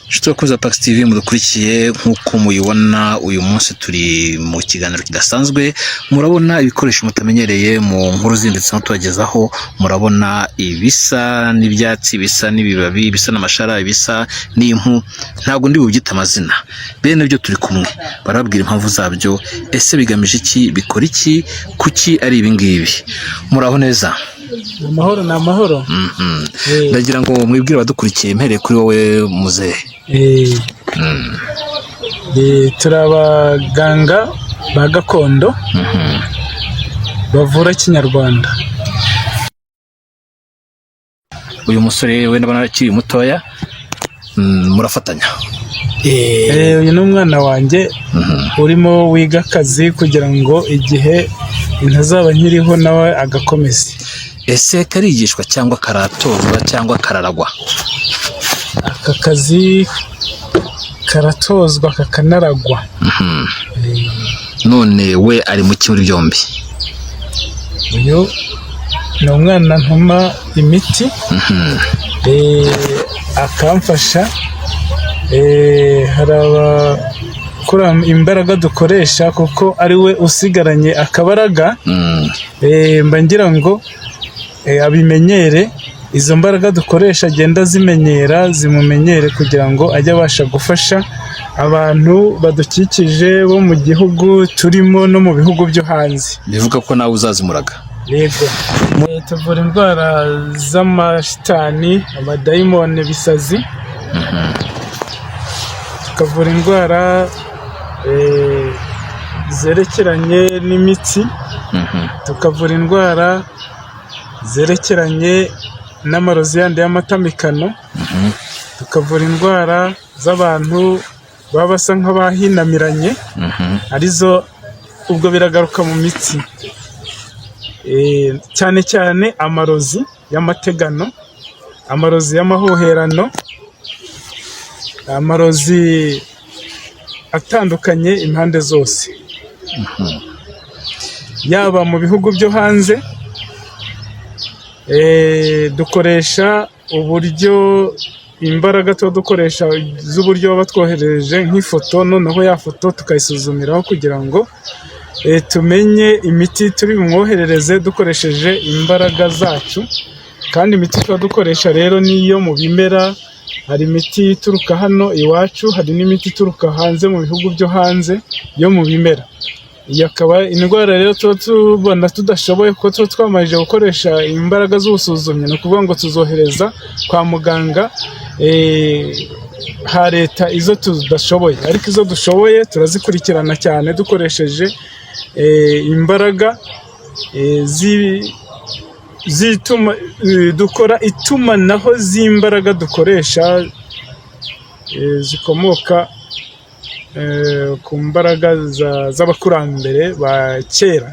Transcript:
Shitokoza Pax TV mudukurikiye nk'uko muyibona uyu munsi turi mu kiganiro kidasanzwe. Murabona ibikoresho mutamenyereye mu nkuru zindetse no tubagezaho. Murabona ibisa n'ibyatsi, bisa n'ibibabi, bisa n'amashara, bisa n'impu. Ntabwo ndi bubyita amazina. Bene byo turi kumwe. Barabwira impamvu zabyo. Ese bigamije iki? Bikora iki? Kuki ari ibi ngibi? Muraho neza? Amahoro na amahoro. Ndagira ngo mwibwire abadukurikiye mpereye kuri wowe muzehe. Turi abaganga ba gakondo bavura kinyarwanda. Uyu musore we ndabona akiri mutoya, murafatanya? Uyu ni umwana wanjye urimo wiga akazi kugira ngo igihe ntazaba nkiriho nawe agakomeza. Ese karigishwa cyangwa karatozwa cyangwa kararagwa? Aka kazi karatozwa kakanaragwa. None we ari mu muri byombi? Uyu ni umwana ntuma imiti, akamfasha. Hari abakora imbaraga dukoresha kuko ari we usigaranye akabaraga. Mba ngira ngo abimenyere, izo mbaraga dukoresha agenda zimenyera, zimumenyere kugira ngo ajye abasha gufasha abantu badukikije bo mu gihugu turimo no mu bihugu byo hanze. Bivuga ko nawe uzazimuraga? Yego. Tuvura indwara z'amashitani, amadayimoni, bisazi. Tukavura indwara zerekeranye n'imitsi. Tukavura indwara zerekeranye n'amarozi yandi y'amatamikano. Tukavura indwara z'abantu baba basa nk'abahinamiranye, arizo ubwo biragaruka mu mitsi. Cyane cyane amarozi y'amategano, amarozi y'amahoherano, amarozi atandukanye impande zose. Yaba mu bihugu byo hanze, dukoresha uburyo imbaraga tuba dukoresha z'uburyo baba twohereje nk'ifoto, noneho ya foto tukayisuzumiraho kugira ngo tumenye imiti turi bumwoherereze dukoresheje imbaraga zacu. Kandi imiti tuba dukoresha rero niyo mu bimera. Hari imiti ituruka hano iwacu, hari n'imiti ituruka hanze mu bihugu byo hanze yo mu bimera. Iyi akaba indwara rero tuba tubona tudashoboye kuko tuba twamajije gukoresha imbaraga z'ubusuzumyi, ni ukuvuga ngo tuzohereza kwa muganga ha leta izo tudashoboye, ariko izo dushoboye turazikurikirana cyane dukoresheje imbaraga zituma dukora itumanaho z'imbaraga dukoresha zikomoka ku mbaraga z'abakurambere ba kera.